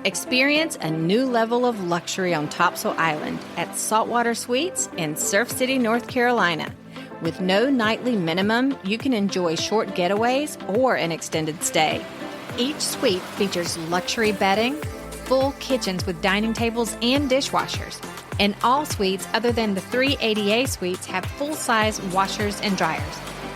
Experience a new level of luxury on Topsail Island at Saltwater Suites in Surf City, North Carolina. With no nightly minimum, you can enjoy short getaways or an extended stay. Each suite features luxury bedding, full kitchens with dining tables and dishwashers. And all suites other than the 3 ADA suites have full-size washers and dryers.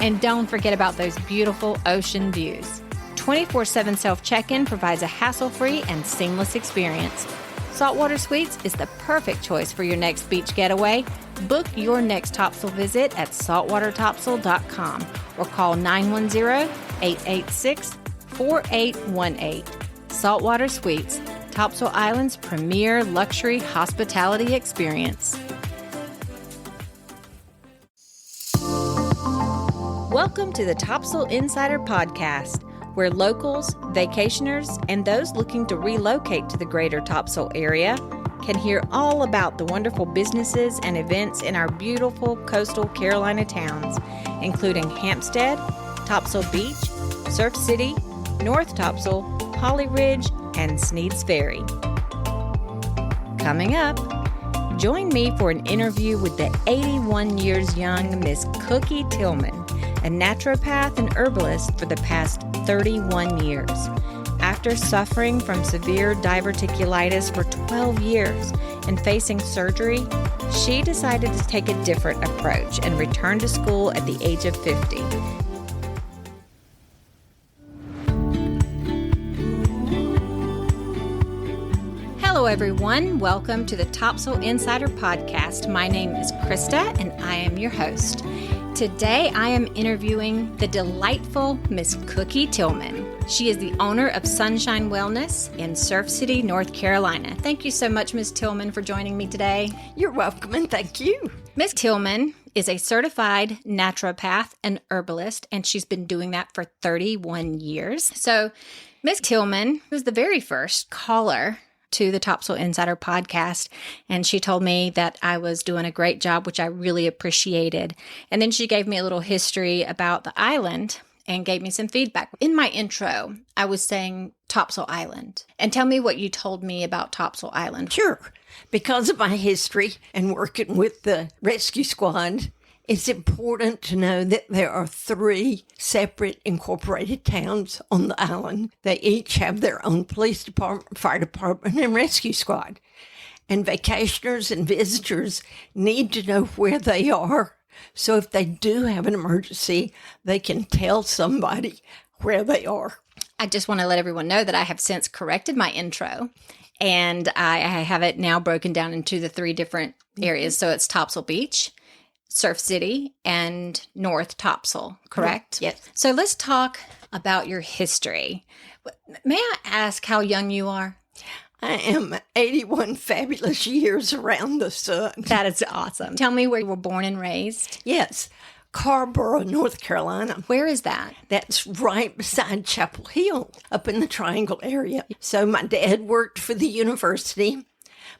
And don't forget about those beautiful ocean views. 24/7 self-check-in provides a hassle-free and seamless experience. Saltwater Suites is the perfect choice for your next beach getaway. Book your next Topsail visit at saltwatertopsail.com or call 910-886-4818. Saltwater Suites, Topsail Island's premier luxury hospitality experience. Welcome to the Topsail Insider Podcast, where locals, vacationers, and those looking to relocate to the greater Topsail area can hear all about the wonderful businesses and events in our beautiful coastal Carolina towns, including Hampstead, Topsail Beach, Surf City, North Topsail, Holly Ridge, and Sneads Ferry. Coming up, join me for an interview with the 81 years young Miss Cookie Tilghman, a naturopath and herbalist for the past 31 years. After suffering from severe diverticulitis for 12 years and facing surgery, she decided to take a different approach and return to school at the age of 50. Hello, everyone. Welcome to the Topsail Insider Podcast. My name is Krista, and I am your host. Today, I am interviewing the delightful Miss Cookie Tilghman. She is the owner of Sonshine Wellness in Surf City, North Carolina. Thank you so much, Miss Tilghman, for joining me today. You're welcome, and thank you. Miss Tilghman is a certified naturopath and herbalist, and she's been doing that for 31 years. So, Miss Tilghman was the very first caller to the Topsail Insider Podcast, and she told me that I was doing a great job, which I really appreciated. And then she gave me a little history about the island and gave me some feedback. In my intro, I was saying Topsail Island. And tell me what you told me about Topsail Island. Sure. Because of my history and working with the rescue squad, it's important to know that there are 3 separate incorporated towns on the island. They each have their own police department, fire department, and rescue squad. And vacationers and visitors need to know where they are. So if they do have an emergency, they can tell somebody where they are. I just want to let everyone know that I have since corrected my intro. And I have it now broken down into the 3 different areas. So it's Topsail Beach, Surf City, and North Topsail, correct? Yes. So let's talk about your history. May I ask how young you are? I am 81 fabulous years around the sun. That is awesome. Tell me where you were born and raised. Yes, Carborough, North Carolina. Where is that? That's right beside Chapel Hill, up in the Triangle area. So my dad worked for the university.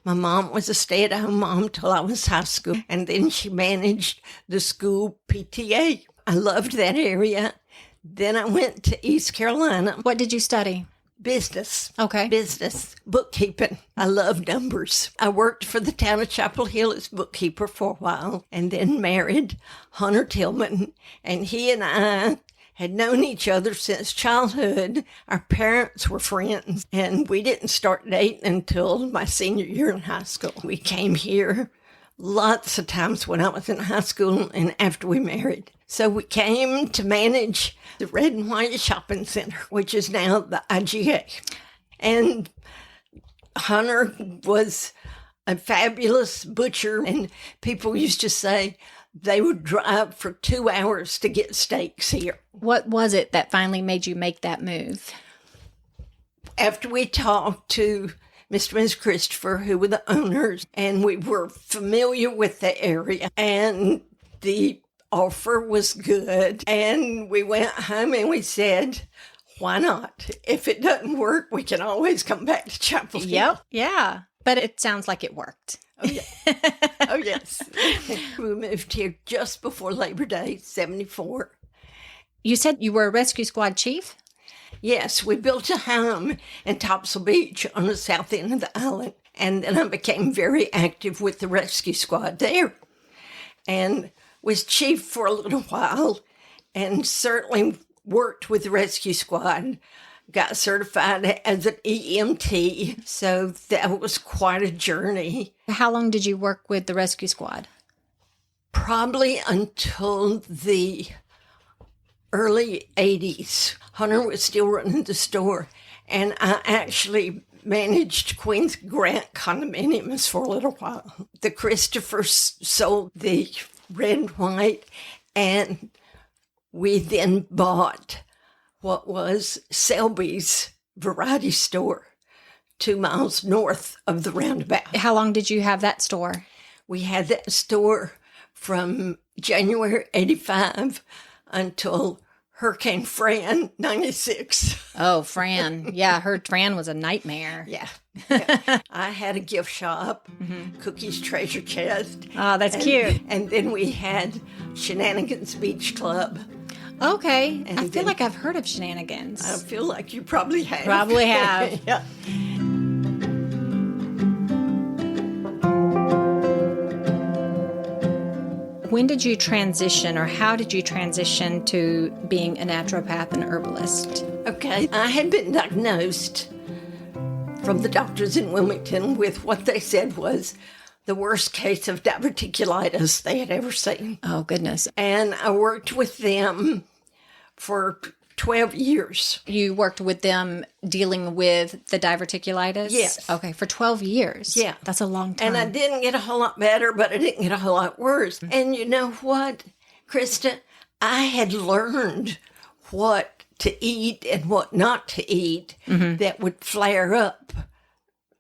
My mom was a stay-at-home mom till I was high school, and then she managed the school PTA. I loved that area. Then I went to East Carolina. What did you study? Business. Okay. Business. Bookkeeping. I love numbers. I worked for the town of Chapel Hill as bookkeeper for a while, and then married Hunter Tilghman, and he and I had known each other since childhood. Our parents were friends, and we didn't start dating until my senior year in high school. We came here lots of times when I was in high school and after we married. So we came to manage the Red and White Shopping Center, which is now the IGA. And Hunter was a fabulous butcher, and people used to say they would drive for 2 hours to get steaks here. What was it that finally made you make that move? After we talked to Mr. and Ms. Christopher, who were the owners, and we were familiar with the area, and the offer was good, and we went home and we said, why not? If it doesn't work, we can always come back to Chapel Hill. Yep. Yeah. But it sounds like it worked. Oh, yeah. Oh, yes. We moved here just before Labor Day, 74. You said you were a rescue squad chief? Yes, we built a home in Topsail Beach on the south end of the island. And then I became very active with the rescue squad there. And was chief for a little while and certainly worked with the rescue squad. Got certified as an EMT. So that was quite a journey. How long did you work with the rescue squad? Probably until the early 80s. Hunter was still running the store. And I actually managed Queen's Grant condominiums for a little while. The Christophers sold the red and white, and we then bought what was Selby's variety store 2 miles north of the roundabout. How long did you have that store? We had that store from January 85 until Hurricane Fran, 96. Oh, Fran. Yeah, I heard Fran was a nightmare. Yeah. I had a gift shop, Cookie's Treasure Chest. Oh, that's cute. And then we had Shenanigans Beach Club. Okay. And I feel like I've heard of Shenanigans. I feel like you probably have. Probably have. Yeah. When did you transition, or how did you transition to being a naturopath and herbalist? Okay. I had been diagnosed from the doctors in Wilmington with what they said was the worst case of diverticulitis they had ever seen. Oh, goodness. And I worked with them for 12 years. You worked with them dealing with the diverticulitis? Yes. Okay, for 12 years. Yeah. That's a long time. And I didn't get a whole lot better, but I didn't get a whole lot worse. And you know what, Krista? I had learned what to eat and what not to eat that would flare up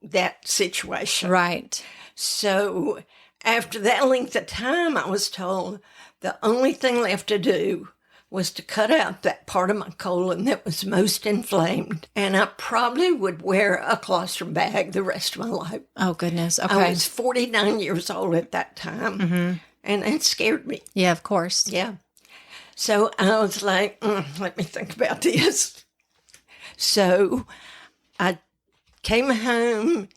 that situation. Right. So after that length of time, I was told the only thing left to do was to cut out that part of my colon that was most inflamed. And I probably would wear a colostrum bag the rest of my life. Oh, goodness. Okay. I was 49 years old at that time, and it scared me. Yeah, of course. Yeah. So I was like, let me think about this. So I came home,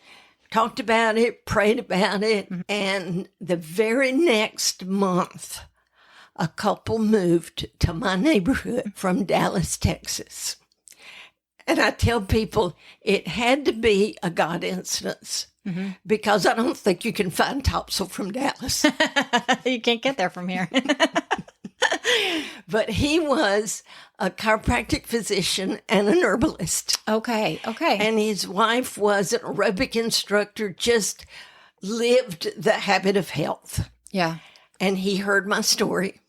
talked about it, prayed about it, and the very next month, a couple moved to my neighborhood from Dallas, Texas. And I tell people it had to be a God instance because I don't think you can find Topsail from Dallas. You can't get there from here. But he was a chiropractic physician and an herbalist. Okay. And his wife was an aerobic instructor, just lived the habit of health. Yeah. And he heard my story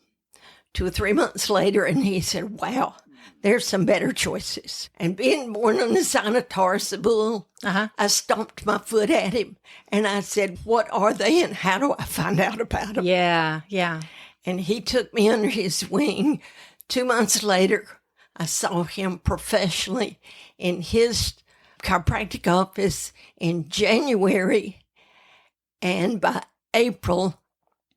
2 or 3 months later, and he said, wow, there's some better choices. And being born on the sign of Taurus bull, I stomped my foot at him, and I said, what are they, and how do I find out about them? Yeah. And he took me under his wing. 2 months later, I saw him professionally in his chiropractic office in January, and by April,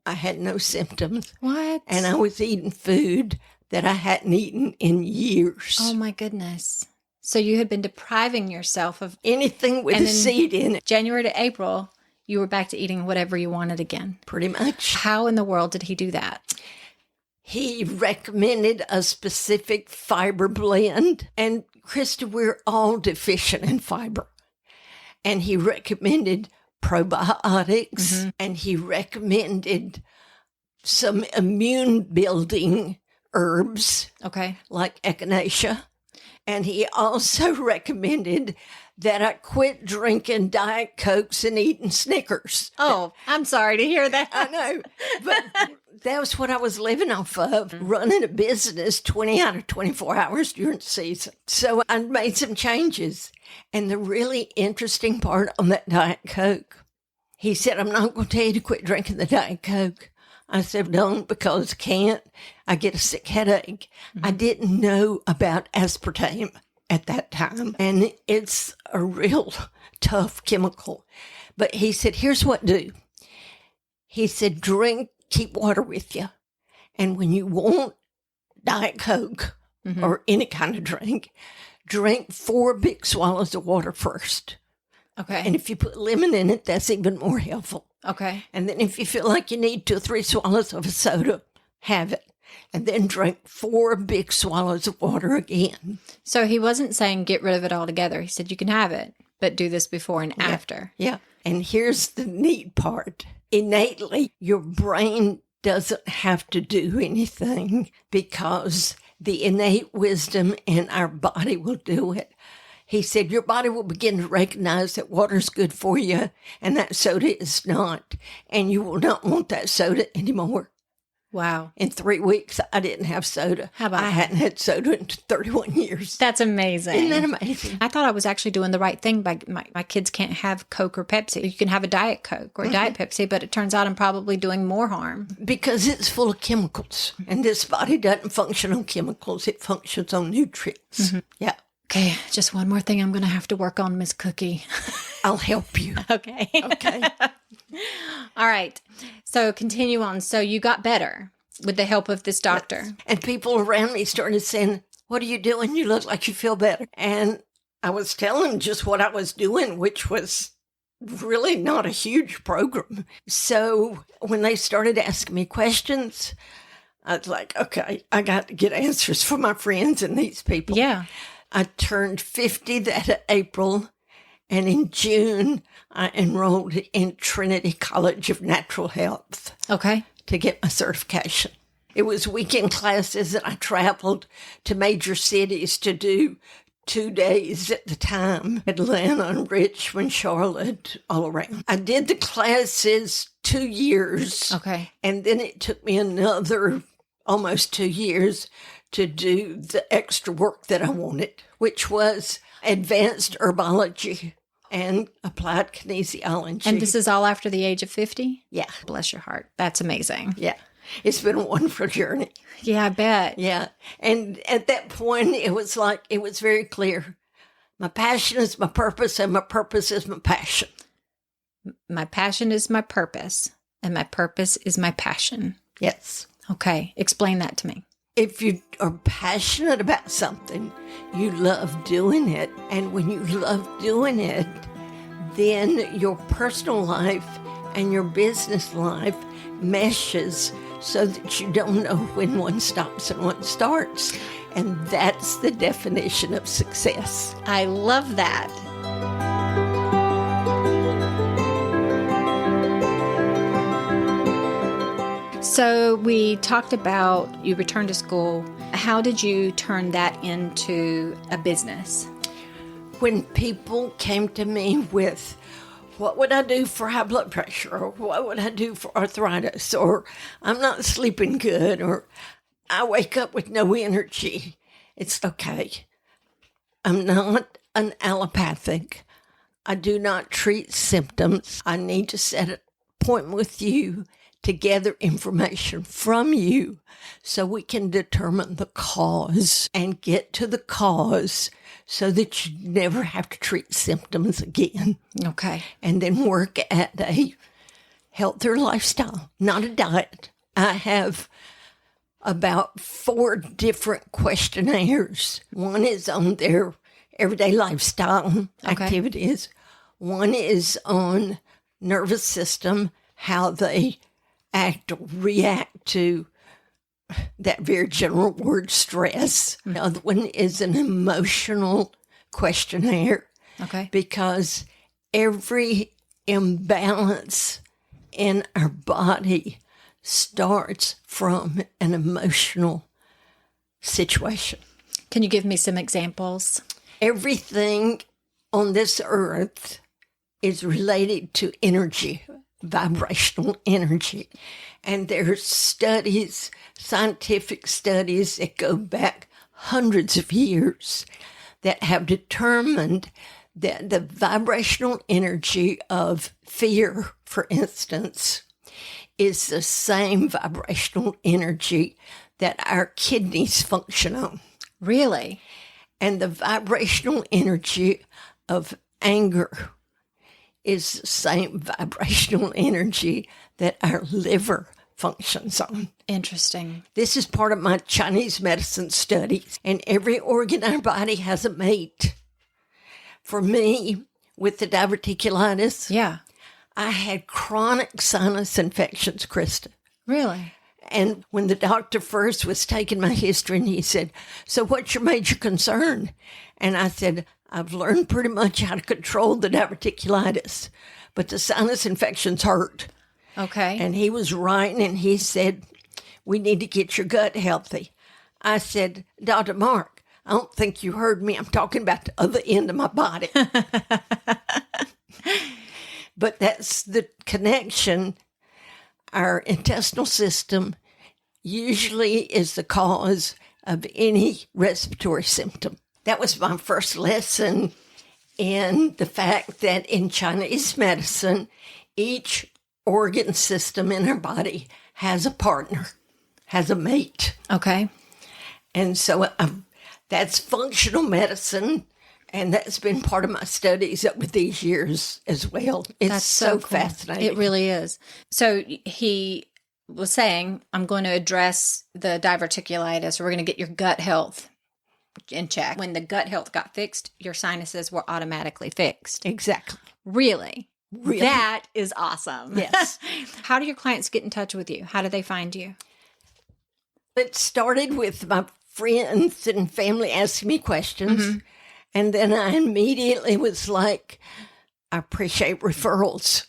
I had no symptoms. What? And I was eating food that I hadn't eaten in years. Oh, my goodness. So you had been depriving yourself of anything with a seed in it. January to April, you were back to eating whatever you wanted again. Pretty much. How in the world did he do that? He recommended a specific fiber blend. And Krista, we're all deficient in fiber. And he recommended probiotics, and he recommended some immune building herbs. Okay. Like echinacea. And he also recommended that I quit drinking Diet Cokes and eating Snickers. Oh, I'm sorry to hear that. I know. But that was what I was living off of, running a business 20 out of 24 hours during the season. So I made some changes. And the really interesting part on that Diet Coke, he said, I'm not going to tell you to quit drinking the Diet Coke. I said, don't, because I can't. I get a sick headache. I didn't know about aspartame at that time. And it's a real tough chemical. But he said, here's what do. He said, drink, keep water with you. And when you want Diet Coke or any kind of drink, drink 4 big swallows of water first. Okay. And if you put lemon in it, that's even more helpful. Okay. And then if you feel like you need 2 or 3 swallows of a soda, have it. And then drink 4 big swallows of water again. So he wasn't saying get rid of it altogether. He said you can have it, but do this before and after. Yeah. And here's the neat part. Innately, your brain doesn't have to do anything because the innate wisdom in our body will do it. He said your body will begin to recognize that water's good for you and that soda is not. And you will not want that soda anymore. Wow. In 3 weeks, I didn't have soda. How about I hadn't had soda in 31 years. That's amazing. Isn't that amazing? I thought I was actually doing the right thing by my kids can't have Coke or Pepsi. You can have a Diet Coke or a Diet Pepsi, but it turns out I'm probably doing more harm. Because it's full of chemicals. And this body doesn't function on chemicals. It functions on nutrients. Yeah. Okay, just one more thing I'm going to have to work on, Miss Cookie. I'll help you. Okay. Okay. All right. So continue on. So you got better with the help of this doctor. Yes. And people around me started saying, what are you doing? You look like you feel better. And I was telling them just what I was doing, which was really not a huge program. So when they started asking me questions, I was like, okay, I got to get answers for my friends and these people. Yeah. I turned 50 that April, and in June, I enrolled in Trinity College of Natural Health. Okay. To get my certification. It was weekend classes, and I traveled to major cities to do 2 days at the time. Atlanta, Richmond, Charlotte, all around. I did the classes 2 years. Okay. And then it took me another almost 2 years to do the extra work that I wanted, which was advanced herbology and applied kinesiology. And this is all after the age of 50? Yeah. Bless your heart. That's amazing. Yeah. It's been a wonderful journey. Yeah, I bet. Yeah. And at that point, it was very clear. My passion is my purpose, and my purpose is my passion. My passion is my purpose, and my purpose is my passion. Yes. Okay. Explain that to me. If you are passionate about something, you love doing it. And when you love doing it, then your personal life and your business life meshes so that you don't know when one stops and one starts. And that's the definition of success. I love that. So we talked about you returned to school. How did you turn that into a business? When people came to me with, what would I do for high blood pressure? Or what would I do for arthritis? Or I'm not sleeping good? Or I wake up with no energy. It's okay. I'm not an allopathic. I do not treat symptoms. I need to set an appointment with you to gather information from you so we can determine the cause and get to the cause so that you never have to treat symptoms again. Okay. And then work at a healthier lifestyle, not a diet. I have about 4 different questionnaires. One is on their everyday lifestyle activities. One is on nervous system, how they act or react to that very general word stress. The other one is an emotional questionnaire. Okay. Because every imbalance in our body starts from an emotional situation. Can you give me some examples? Everything on this earth is related to energy, vibrational energy. And there's studies, scientific studies that go back hundreds of years that have determined that the vibrational energy of fear, for instance, is the same vibrational energy that our kidneys function on. Really? And the vibrational energy of anger is the same vibrational energy that our liver functions on. Interesting. This is part of my Chinese medicine studies, and every organ in our body has a mate. For me, with the diverticulitis, Yeah. I had chronic sinus infections, Krista. Really? And when the doctor first was taking my history, and he said, "So what's your major concern?" And I said, "I've learned pretty much how to control the diverticulitis, but the sinus infections hurt." Okay. And he was right, and he said, "We need to get your gut healthy." I said, "Dr. Mark, I don't think you heard me. I'm talking about the other end of my body." But that's the connection. Our intestinal system usually is the cause of any respiratory symptom. That was my first lesson in the fact that in Chinese medicine, each organ system in our body has a partner, has a mate. Okay. And so that's functional medicine, and that's been part of my studies over these years as well. It's That's so cool. fascinating. It really is. So he was saying, I'm going to address the diverticulitis. We're going to get your gut health in check. When the gut health got fixed, your sinuses were automatically fixed. Exactly. Really? Really. That is awesome. Yes. How do your clients get in touch with you? How do they find you? It started with my friends and family asking me questions. And then I immediately was like, I appreciate referrals.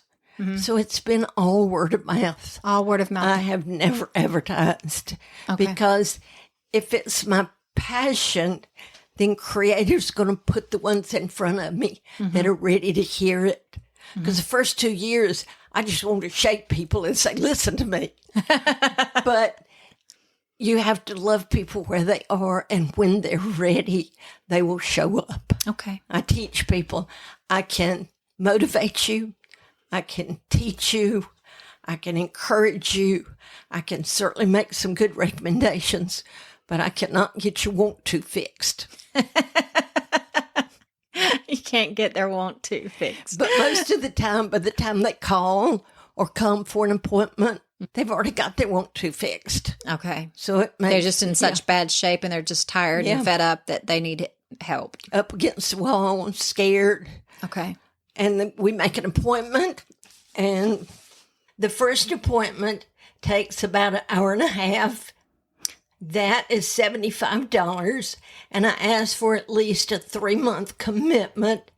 So it's been all word of mouth. All word of mouth. I have never advertised because if it's my passion, then creator's going to put the ones in front of me that are ready to hear it. Because the first 2 years, I just wanted to shake people and say, "Listen to me." But you have to love people where they are, and when they're ready, they will show up. Okay. I teach people. I can motivate you. I can teach you. I can encourage you. I can certainly make some good recommendations, but I cannot get your want to fixed. You can't get their want to fixed. But most of the time, by the time they call or come for an appointment, they've already got their want to fixed. Okay. So it makes, They're just in such bad shape and they're just tired and fed up that they need help. up against the wall and scared. Okay. And then we make an appointment, and the first appointment takes about an hour and a half. That is $75, and I ask for at least a 3-month commitment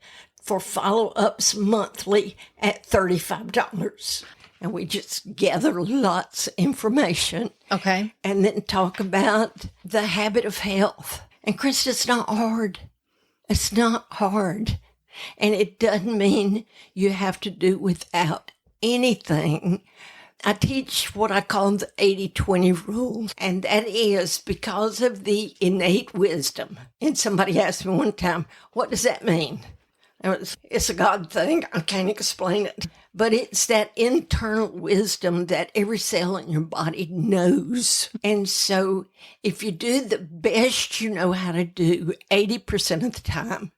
for follow-ups monthly at $35. And we just gather lots of information. Okay. And then talk about the habit of health. And Krista, it's not hard. It's not hard. And it doesn't mean you have to do without anything. I teach what I call the 80-20 rule, and that is because of the innate wisdom. And somebody asked me one time, "What does that mean?" It's a God thing. I can't explain it. But it's that internal wisdom that every cell in your body knows. And so if you do the best you know how to do 80% of the time,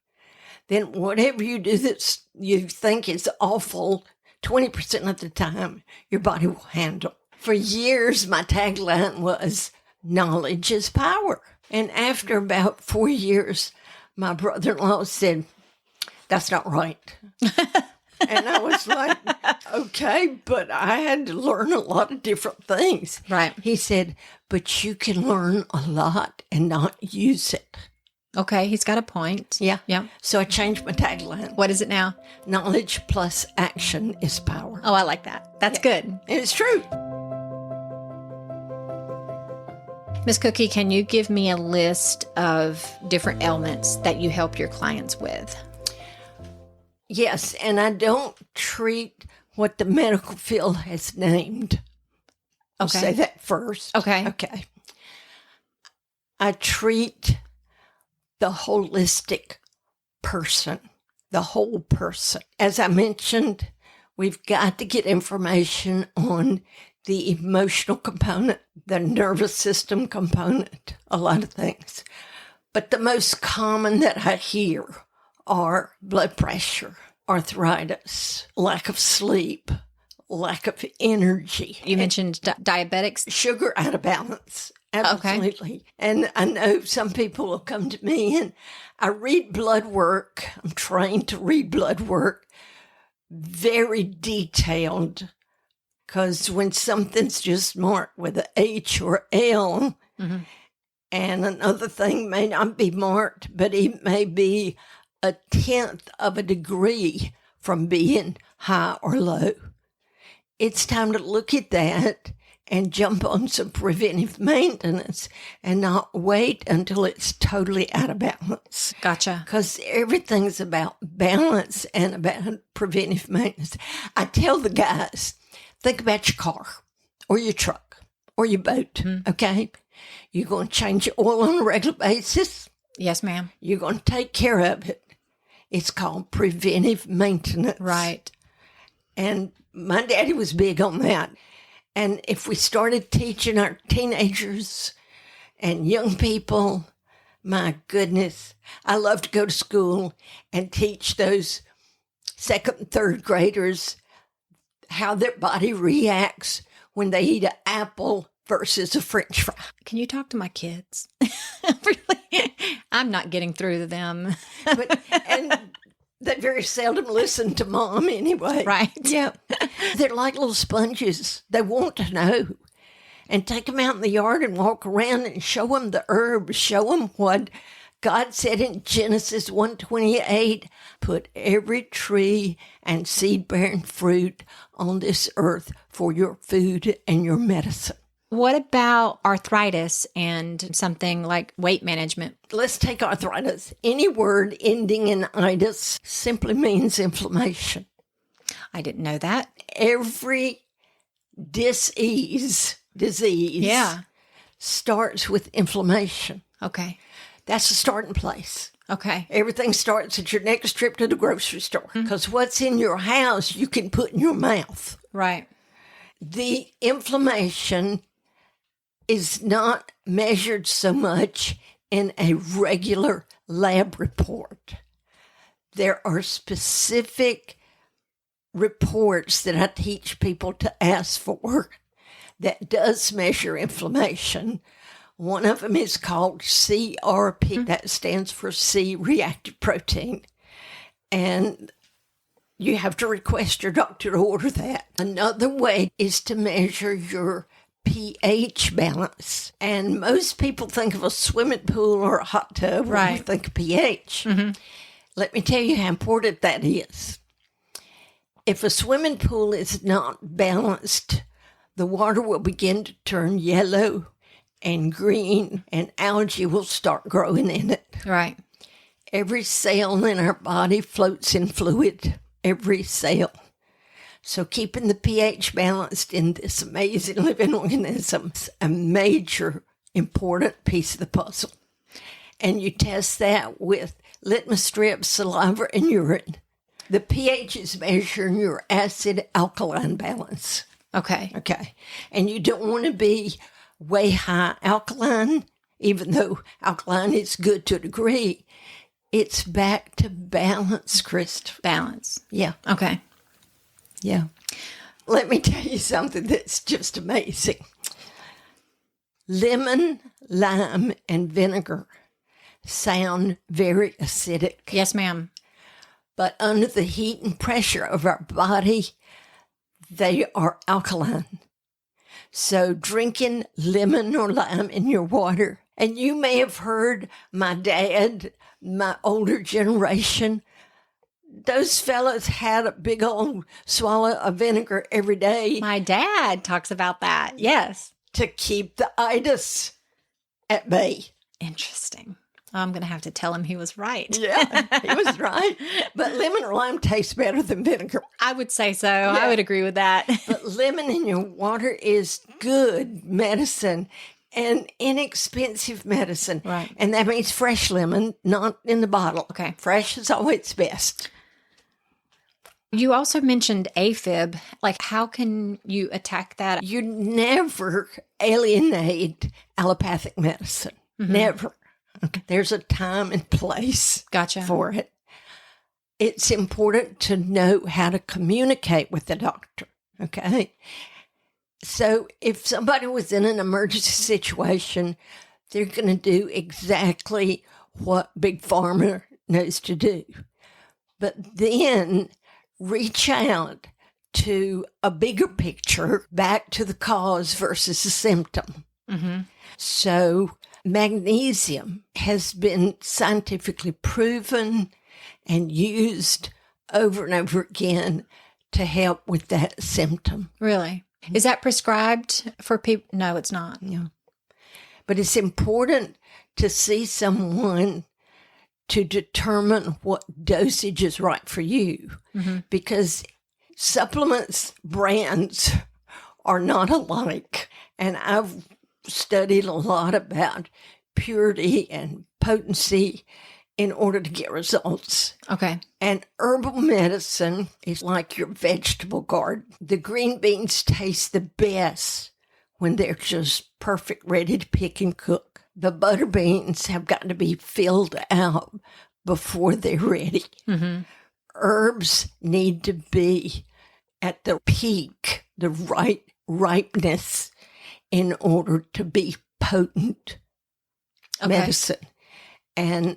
then whatever you do that you think is awful, 20% of the time, your body will handle. For years, my tagline was, "Knowledge is power." And after about 4 years, my brother-in-law said, "That's not right." And I was like, okay, but I had to learn a lot of different things. Right. He said, "But you can learn a lot and not use it." Okay. He's got a point. Yeah. Yeah. So I changed my tagline. What is it now? Knowledge plus action is power. Oh, I like that. That's good. And it's true. Miss Cookie, can you give me a list of different ailments that you help your clients with? Yes, and I don't treat what the medical field has named. I'll Okay. say that first. Okay. Okay. I treat the holistic person, the whole person. As I mentioned, we've got to get information on the emotional component, the nervous system component, a lot of things. But the most common that I hear are blood pressure, arthritis, lack of sleep, lack of energy. You mentioned diabetics. Sugar out of balance. Absolutely. Okay. And I know some people will come to me and I read blood work. I'm trained to read blood work, very detailed, because when something's just marked with an H or L, and another thing may not be marked, but it may be 1/10 of a degree from being high or low. It's time to look at that and jump on some preventive maintenance and not wait until it's totally out of balance. Gotcha. Because everything's about balance and about preventive maintenance. I tell the guys, think about your car or your truck or your boat, okay? You're going to change your oil on a regular basis. Yes, ma'am. You're going to take care of it. It's called preventive maintenance. Right. And my daddy was big on that. And if we started teaching our teenagers and young people, my goodness, I love to go to school and teach those second and third graders how their body reacts when they eat an apple versus a French fry. Can you talk to my kids? Really? I'm not getting through to them. And they very seldom listen to mom anyway. Right. Yeah. They're like little sponges. They want to know. And take them out in the yard and walk around and show them the herbs, show them what God said in Genesis 1:28, put every tree and seed-bearing fruit on this earth for your food and your medicine. What about arthritis and something like weight management? Let's take arthritis. Any word ending in itis simply means inflammation. I didn't know that. Every disease starts with inflammation. Okay. That's the starting place. Okay. Everything starts at your next trip to the grocery store, because what's in your house you can put in your mouth. Right. The inflammation is not measured so much in a regular lab report. There are specific reports that I teach people to ask for that does measure inflammation. One of them is called CRP. That stands for C-reactive protein. And you have to request your doctor to order that. Another way is to measure your pH balance. And most people think of a swimming pool or a hot tub when you think of pH. Let me tell you how important that is. If a swimming pool is not balanced, the water will begin to turn yellow and green, and algae will start growing in it. Right. Every cell in our body floats in fluid. Every cell. So keeping the pH balanced in this amazing living organism is a major important piece of the puzzle. And you test that with litmus strips, saliva, and urine. The pH is measuring your acid-alkaline balance. Okay. Okay. And you don't want to be way high alkaline, even though alkaline is good to a degree. It's back to balance, Krista. Balance. Yeah. Okay. Yeah. Let me tell you something that's just amazing. Lemon, lime, and vinegar sound very acidic. Yes, ma'am. But under the heat and pressure of our body, they are alkaline. So drinking lemon or lime in your water, and you may have heard my dad, my older generation, those fellas had a big old swallow of vinegar every day. My dad talks about that. Yes. To keep the itis at bay. Interesting. I'm going to have to tell him he was right. Yeah, he was right. But lemon or lime tastes better than vinegar. I would say so. Yeah. I would agree with that. But lemon in your water is good medicine and inexpensive medicine. Right. And that means fresh lemon, not in the bottle. Okay. Fresh is always best. You also mentioned AFib. Like, how can you attack that? You never alienate allopathic medicine. Never. Okay. There's a time and place for it. It's important to know how to communicate with the doctor. Okay. So if somebody was in an emergency situation, they're going to do exactly what Big Pharma knows to do. But then reach out to a bigger picture, back to the cause versus the symptom. Mm-hmm. So magnesium has been scientifically proven and used over and over again to help with that symptom. Really? Is that prescribed for people? No, it's not. Yeah. But it's important to see someone to determine what dosage is right for you, because supplements brands are not alike. And I've studied a lot about purity and potency in order to get results. Okay. And herbal medicine is like your vegetable garden. The green beans taste the best when they're just perfect, ready to pick and cook. The butter beans have got to be filled out before they're ready. Mm-hmm. Herbs need to be at the peak, the right ripeness, in order to be potent medicine. And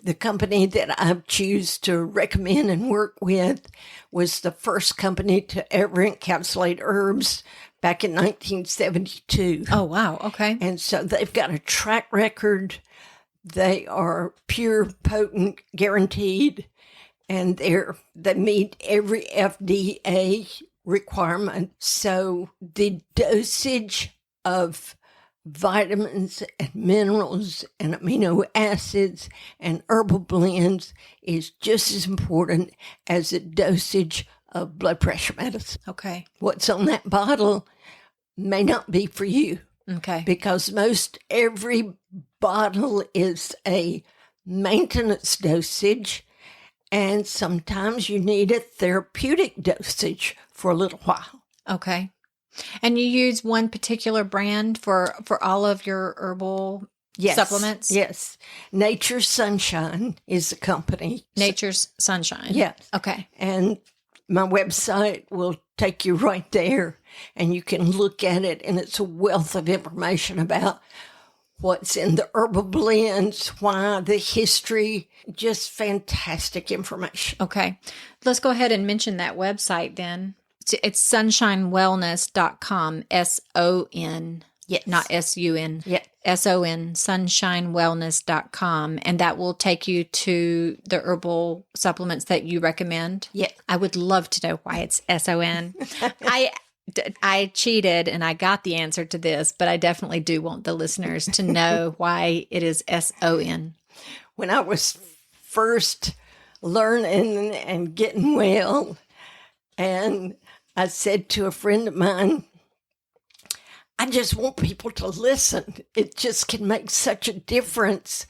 the company that I choose to recommend and work with was the first company to ever encapsulate herbs back in 1972. Oh, wow. Okay. And so they've got a track record. They are pure, potent, guaranteed, and they meet every FDA requirement. So the dosage of vitamins and minerals and amino acids and herbal blends is just as important as the dosage of blood pressure medicine. Okay. What's on that bottle may not be for you. Okay. Because most every bottle is a maintenance dosage, and sometimes you need a therapeutic dosage for a little while. Okay. And you use one particular brand for all of your herbal supplements? Yes. Nature's Sunshine is the company. Nature's Sonshine. Yes. Okay. And my website will take you right there, and you can look at it, and it's a wealth of information about what's in the herbal blends, why, the history, just fantastic information. Okay. Let's go ahead and mention that website then. It's sonshinewellness.com, S-O-N, Yes. not S-U-N, Yeah. S-O-N, sonshinewellness.com, and that will take you to the herbal supplements that you recommend. Yeah. I would love to know why it's S-O-N. I cheated and I got the answer to this, but I definitely do want the listeners to know why it is S-O-N. When I was first learning and getting well, and I said to a friend of mine, I just want people to listen. It just can make such a difference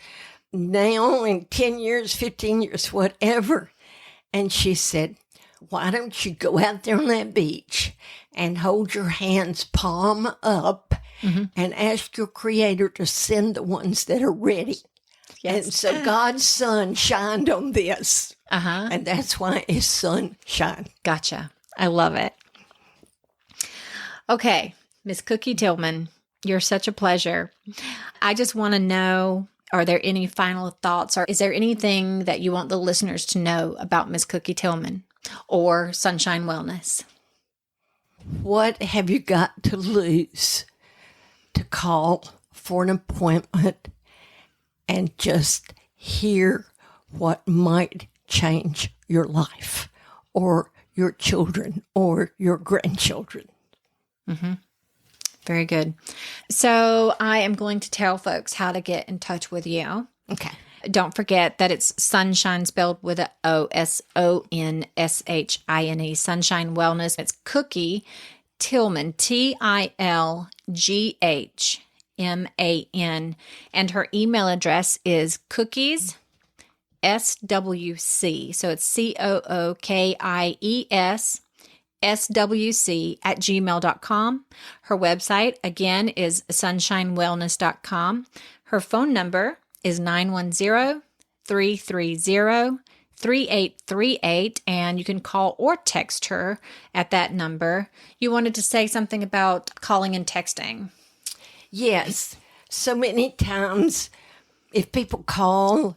now in 10 years, 15 years, whatever. And she said, why don't you go out there on that beach and hold your hands palm up and ask your creator to send the ones that are ready. Yes. And so God's sun shined on this. Uh-huh. And that's why it's sunshine. Gotcha. I love it. Okay, Miss Cookie Tilghman, you're such a pleasure. I just want to know, are there any final thoughts, or is there anything that you want the listeners to know about Miss Cookie Tilghman or Sonshine Wellness? What have you got to lose to call for an appointment and just hear what might change your life or your children or your grandchildren? Mm-hmm. Very good. So I am going to tell folks how to get in touch with you. Okay. Don't forget that it's Sonshine spelled with a O, S-O-N-S-H-I-N-E, Sonshine Wellness. It's Cookie Tilghman, Tilghman, and her email address is cookies, SWC. So it's COOKIES SWC@gmail.com. Her website, again, is sonshinewellness.com. Her phone number is 910-330-0666. 3838, and you can call or text her at that number. You wanted to say something about calling and texting. Yes. So many times, if people call,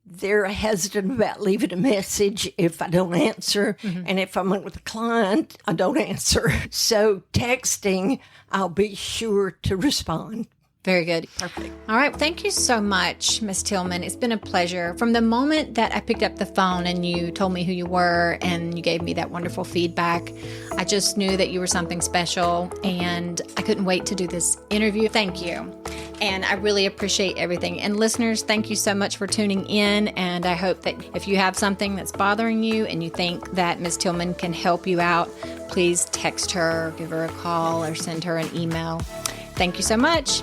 they're hesitant about leaving a message if I don't answer. And if I'm with a client, I don't answer. So texting, I'll be sure to respond. Very good. Perfect. All right. Thank you so much, Miss Tilghman. It's been a pleasure. From the moment that I picked up the phone and you told me who you were and you gave me that wonderful feedback, I just knew that you were something special, and I couldn't wait to do this interview. Thank you. And I really appreciate everything. And listeners, thank you so much for tuning in. And I hope that if you have something that's bothering you and you think that Miss Tilghman can help you out, please text her, give her a call, or send her an email. Thank you so much.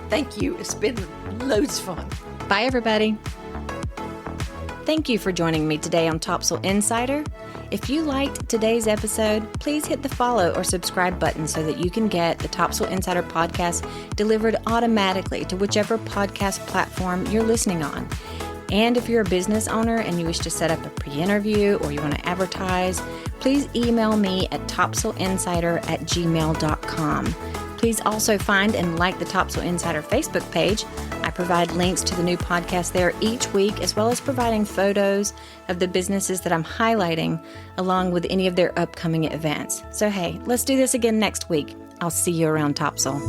Thank you. It's been loads of fun. Bye, everybody. Thank you for joining me today on Topsail Insider. If you liked today's episode, please hit the follow or subscribe button so that you can get the Topsail Insider podcast delivered automatically to whichever podcast platform you're listening on. And if you're a business owner and you wish to set up a pre-interview or you want to advertise, please email me at topsailinsider@gmail.com. Please also find and like the Topsail Insider Facebook page. I provide links to the new podcast there each week, as well as providing photos of the businesses that I'm highlighting, along with any of their upcoming events. So hey, let's do this again next week. I'll see you around Topsail.